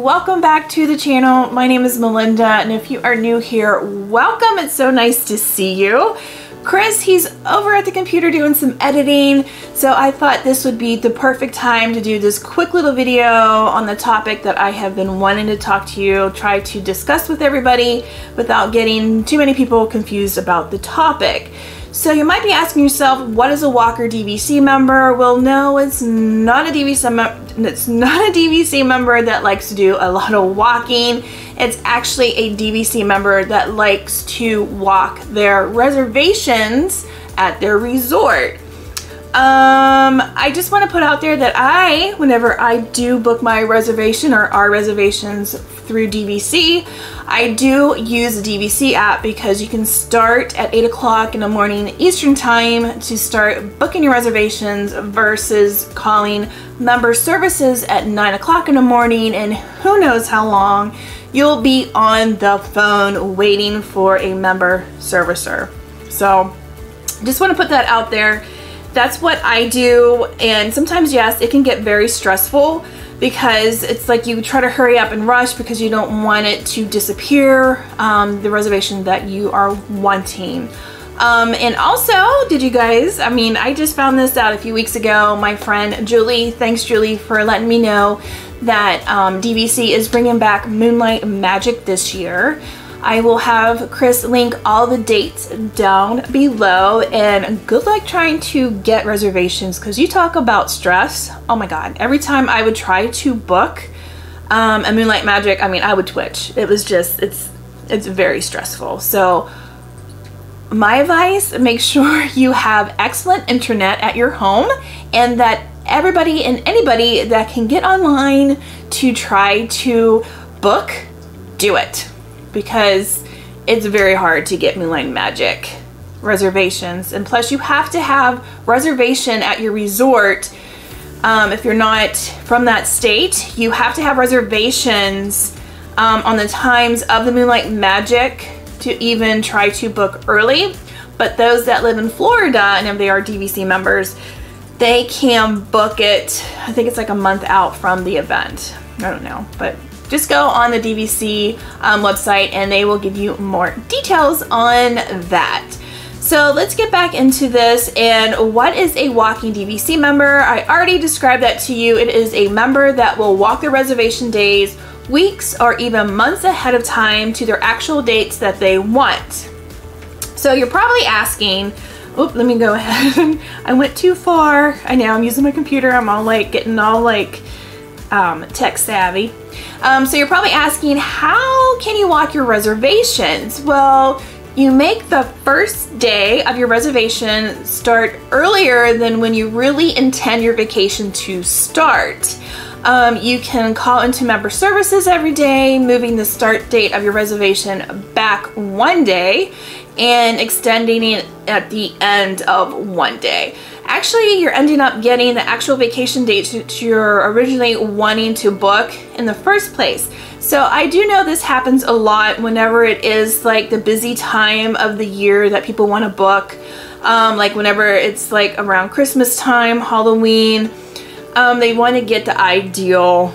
welcome back to the channel. My name is Melinda, and if you are new here, welcome. It's so nice to see you. Chris, he's over at the computer doing some editing, so I thought this would be the perfect time to do this quick little video on the topic that I have been wanting to talk to you, try to discuss with everybody without getting too many people confused about the topic. So you might be asking yourself, what is a Walker DVC member? Well, no, it's not a DVC member that likes to do a lot of walking. It's actually a DVC member that likes to walk their reservations at their resort. I just want to put out there that whenever I do book my reservation or our reservations through DVC, I do use the DVC app because you can start at 8 o'clock in the morning Eastern time to start booking your reservations versus calling member services at 9 o'clock in the morning, and who knows how long you'll be on the phone waiting for a member servicer. So just want to put that out there. That's what I do, and sometimes, yes, it can get very stressful because it's like you try to hurry up and rush because you don't want it to disappear, the reservation that you are wanting. And also, did you guys, I just found this out a few weeks ago. My friend Julie, thanks Julie for letting me know that DVC is bringing back Moonlight Magic this year. I will have Chris link all the dates down below, and good luck trying to get reservations because you talk about stress. Oh my god, every time I would try to book a Moonlight Magic, I would twitch. It was just, it's very stressful. So my advice, make sure you have excellent internet at your home and that everybody and anybody that can get online to try to book, do it. Because it's very hard to get Moonlight Magic reservations, and plus you have to have reservation at your resort. If you're not from that state, you have to have reservations on the times of the Moonlight Magic to even try to book early. But those that live in Florida, and if they are DVC members, they can book it, I think it's like a month out from the event. I don't know, but just go on the DVC website and they will give you more details on that. So let's get back into this. And what is a walking DVC member? I already described that to you. It is a member that will walk their reservation days weeks or even months ahead of time to their actual dates that they want. So you're probably asking, oh, let me go ahead. I went too far. I know I'm using my computer. I'm all like getting all like tech savvy. So you're probably asking, how can you walk your reservations? Well, you make the first day of your reservation start earlier than when you really intend your vacation to start. You can call into member services every day, moving the start date of your reservation back one day and extending it at the end of one day. Actually, you're ending up getting the actual vacation dates that you're originally wanting to book in the first place. So I do know this happens a lot whenever it is like the busy time of the year that people want to book. Like whenever it's like around Christmas time, Halloween, they want to get the ideal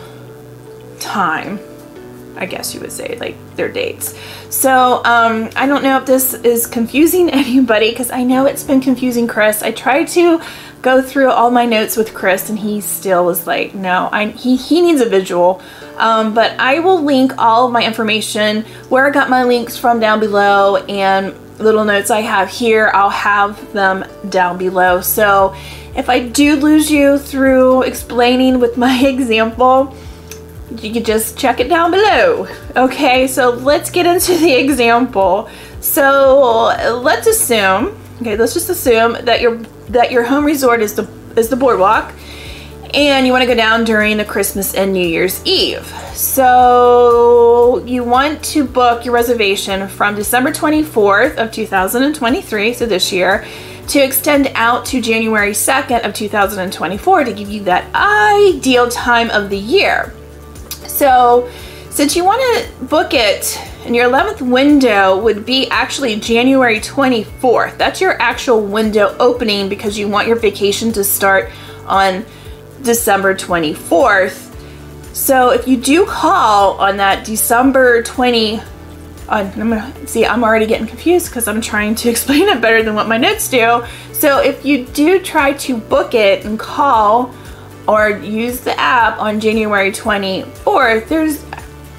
time, I guess you would say, like their dates. So I don't know if this is confusing anybody, because I know it's been confusing Chris. I tried to go through all my notes with Chris and he still was like, no, he needs a visual. But I will link all of my information, where I got my links from, down below, and little notes I have here, I'll have them down below. So if I do lose you through explaining with my example, you can just check it down below. Okay, so let's get into the example. So let's assume, okay, let's just assume that your home resort is the Boardwalk, and you want to go down during the Christmas and New Year's Eve. So you want to book your reservation from December 24th of 2023, so this year, to extend out to January 2nd of 2024 to give you that ideal time of the year. So since you want to book it, and your 11th window would be actually January 24th. That's your actual window opening because you want your vacation to start on December 24th. So if you do call on that December 20, I'm already getting confused because I'm trying to explain it better than what my notes do. So if you do try to book it and call or use the app on January 24th, there's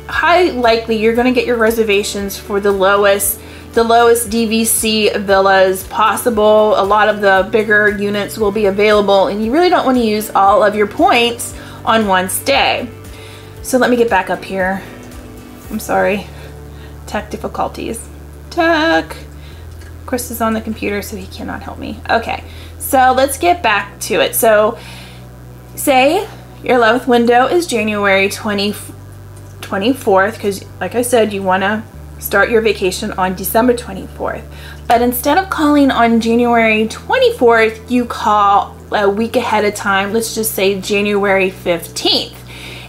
high likely you're going to get your reservations for the lowest DVC villas possible. A lot of the bigger units will be available, and you really don't want to use all of your points on one stay. So let me get back up here. I'm sorry. Tech difficulties. Tech. Chris is on the computer, so he cannot help me. Okay, so let's get back to it. So say your 11th window is January 24th, because like I said, you want to start your vacation on December 24th. But instead of calling on January 24th, you call a week ahead of time. Let's just say January 15th.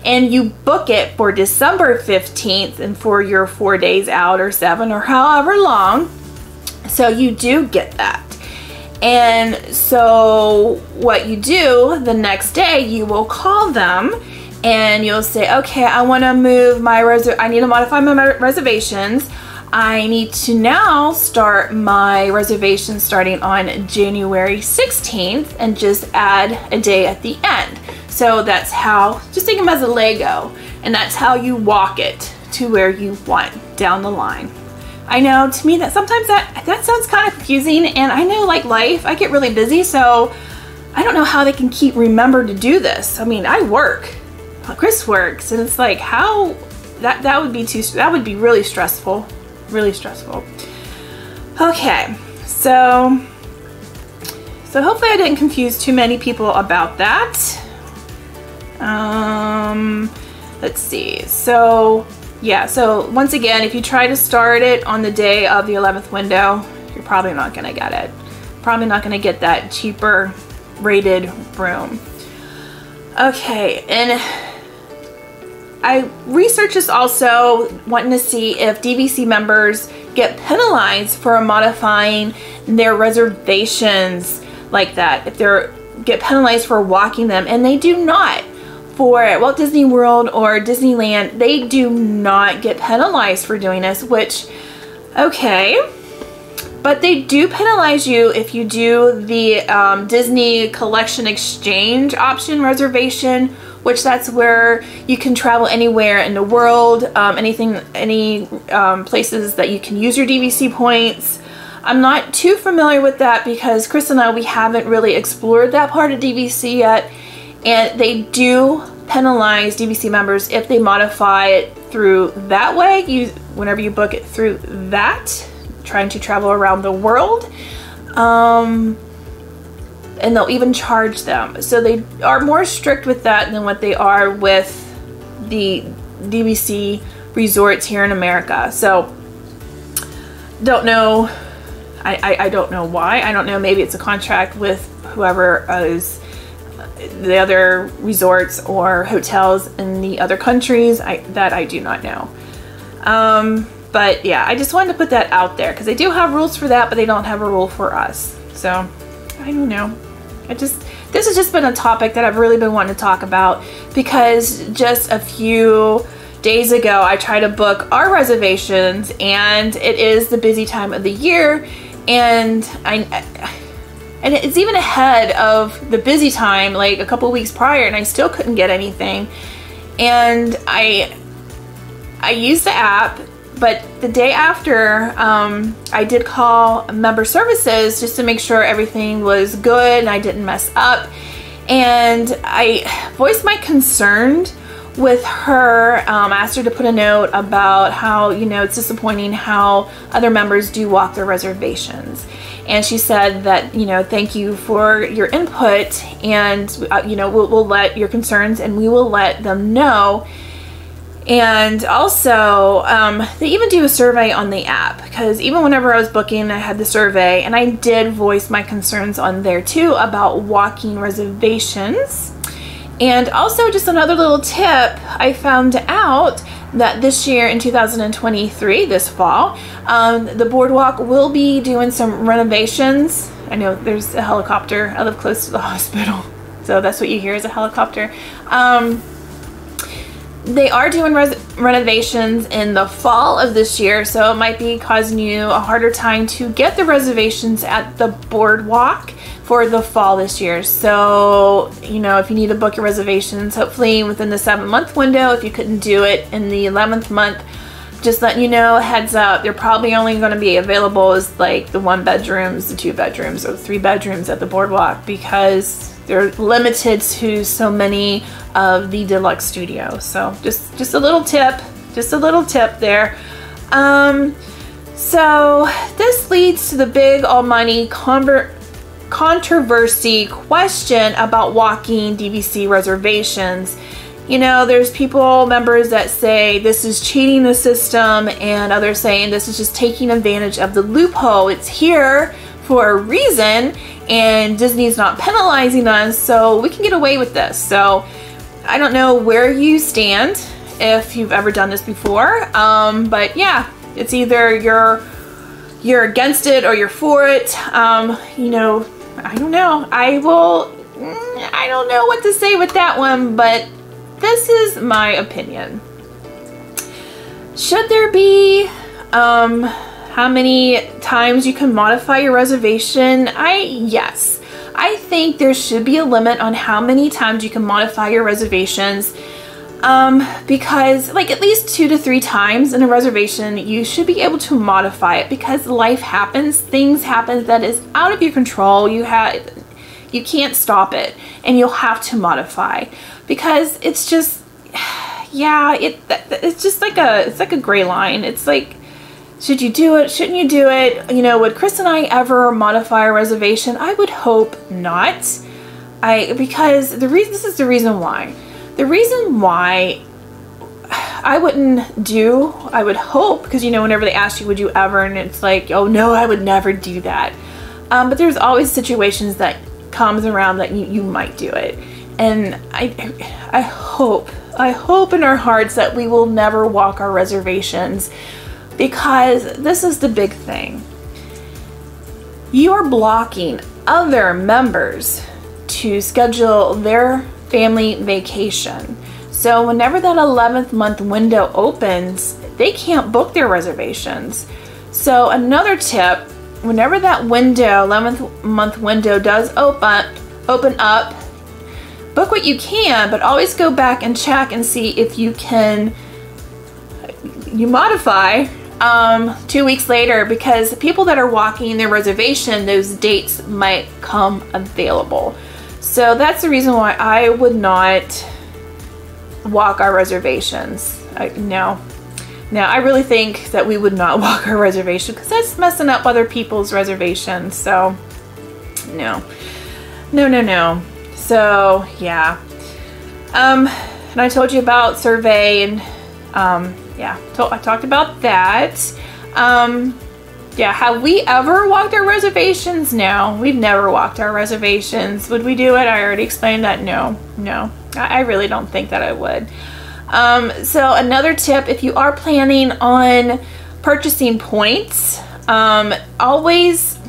And you book it for December 15th and for your 4 days out or 7 or however long. So you do get that. And so what you do the next day, you will call them and you'll say, okay, I want to move I need to modify my reservations. I need to now start my reservation starting on January 16th and just add a day at the end. So that's how, just think of them as a Lego, and that's how you walk it to where you want down the line. I know, to me, that sometimes that sounds kind of confusing, and I know, like life, I get really busy, so I don't know how they can remember to do this. I mean, I work, Chris works, and it's like, how, that would be really stressful, Okay, so hopefully I didn't confuse too many people about that. Let's see. So yeah, so once again, if you try to start it on the day of the 11th window, you're probably not going to get it. Probably not going to get that cheaper rated room. Okay, and I researched this also, wanting to see if DVC members get penalized for modifying their reservations like that, if they get penalized for walking them, and they do not. For Walt Disney World or Disneyland, they do not get penalized for doing this, which, okay, but they do penalize you if you do the Disney Collection Exchange option reservation, which that's where you can travel anywhere in the world, any places that you can use your DVC points. I'm not too familiar with that because Chris and I, we haven't really explored that part of DVC yet. And they do penalize DVC members if they modify it through that way. Whenever you book it through that, trying to travel around the world, and they'll even charge them. So they are more strict with that than what they are with the DVC resorts here in America. So don't know. I don't know why. I don't know. Maybe it's a contract with whoever is the other resorts or hotels in the other countries. That I do not know. But yeah, I just wanted to put that out there because they do have rules for that, but they don't have a rule for us. So I don't know. This has just been a topic that I've really been wanting to talk about because just a few days ago I tried to book our reservations, and it is the busy time of the year, and it's even ahead of the busy time, like a couple weeks prior, and I still couldn't get anything. And I used the app, but the day after, I did call member services just to make sure everything was good and I didn't mess up. And I voiced my concern with her, asked her to put a note about how, it's disappointing how other members do walk their reservations. And she said that, thank you for your input, and, we'll let your concerns, and we will let them know. And also, they even do a survey on the app, because even whenever I was booking, I had the survey, and I did voice my concerns on there too about walking reservations. And also, just another little tip, I found out that this year in 2023, this fall, the Boardwalk will be doing some renovations. I know there's a helicopter. I live close to the hospital, so that's what you hear is a helicopter. They are doing renovations in the fall of this year, so it might be causing you a harder time to get the reservations at the Boardwalk for the fall this year. So, you know, if you need to book your reservations, hopefully within the 7-month window. If you couldn't do it in the 11th month, just letting you know, heads up, they're probably only going to be available as like the 1 bedrooms, the 2 bedrooms, or the 3 bedrooms at the Boardwalk, because they're limited to so many of the deluxe studios. So just a little tip, there. So this leads to the big almighty controversy question about walking DVC reservations. You know, there's members that say this is cheating the system, and others saying this is just taking advantage of the loophole. It's here for a reason, and Disney's not penalizing us, so we can get away with this. So I don't know where you stand, if you've ever done this before, but yeah, it's either you're against it or you're for it. You know, I don't know. I don't know what to say with that one, but this is my opinion. Should there be how many times you can modify your reservation? Yes. I think there should be a limit on how many times you can modify your reservations, because like at least 2 to 3 times in a reservation you should be able to modify it, because life happens, things happen that is out of your control. You can't stop it, and you'll have to modify, because it's just, yeah, it's just like a gray line. It's like, should you do it? Shouldn't you do it? You know, would Chris and I ever modify a reservation? I would hope not. Because this is the reason why. The reason why I wouldn't do, I would hope, because you know, whenever they ask you, would you ever, and it's like, oh no, I would never do that. But there's always situations that comes around that you might do it. And I hope in our hearts that we will never walk our reservations, because this is the big thing. You are blocking other members to schedule their family vacation. So whenever that 11th month window opens, they can't book their reservations. So another tip, whenever that window, 11th month window does open up, book what you can, but always go back and check and see if you can modify 2 weeks later, because people that are walking their reservation, those dates might come available. So that's the reason why I would not walk our reservations. No, I really think that we would not walk our reservation, because that's messing up other people's reservations. So no. So yeah, and I told you about survey, and yeah, I talked about that. Yeah, have we ever walked our reservations? No, we've never walked our reservations. Would we do it? I already explained that. No, I really don't think that I would. So another tip, if you are planning on purchasing points, always,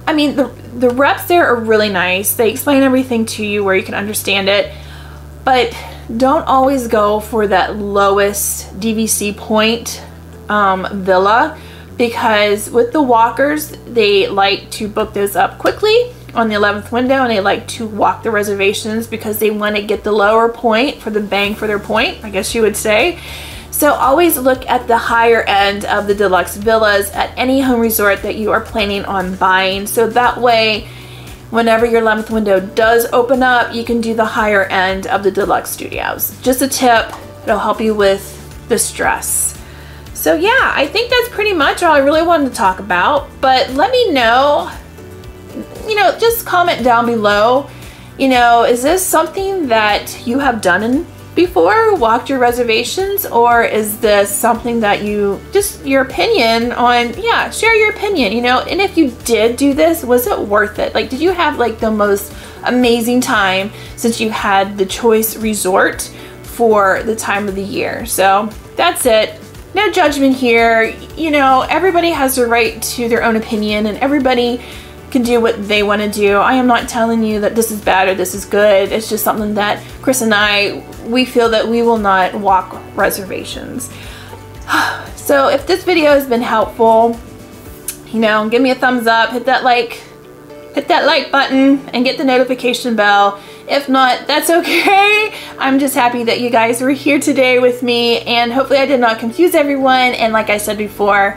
I mean, the reps there are really nice. They explain everything to you where you can understand it, but don't always go for that lowest DVC point villa, because with the walkers, they like to book those up quickly on the 11th window, and they like to walk the reservations because they want to get the lower point for the bang for their point, I guess you would say. So always look at the higher end of the deluxe villas at any home resort that you are planning on buying, so that way whenever your 11th window does open up, you can do the higher end of the deluxe studios. Just a tip, it'll help you with the stress. So yeah, I think that's pretty much all I really wanted to talk about, but let me know, you know, just comment down below, you know, is this something that you have done before, walked your reservations, or is this something that you, just your opinion on, yeah, share your opinion, you know, and if you did do this, was it worth it? Like, did you have like the most amazing time since you had the choice resort for the time of the year? So that's it. No judgment here. You know, everybody has the right to their own opinion, and everybody can do what they want to do. I am not telling you that this is bad or this is good. It's just something that Chris and I, we feel that we will not walk reservations. So if this video has been helpful, you know, give me a thumbs up, hit that like button, and get the notification bell. If not, that's okay. I'm just happy that you guys were here today with me, and hopefully I did not confuse everyone. And like I said before,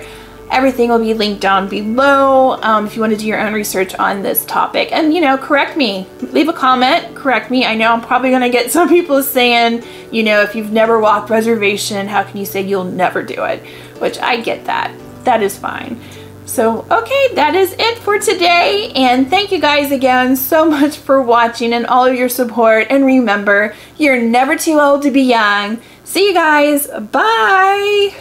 everything will be linked down below if you want to do your own research on this topic. And, you know, correct me. Leave a comment, correct me. I know I'm probably going to get some people saying, you know, if you've never walked reservation, how can you say you'll never do it? Which I get that. That is fine. So, okay, that is it for today. And thank you guys again so much for watching and all of your support. And remember, you're never too old to be young. See you guys. Bye.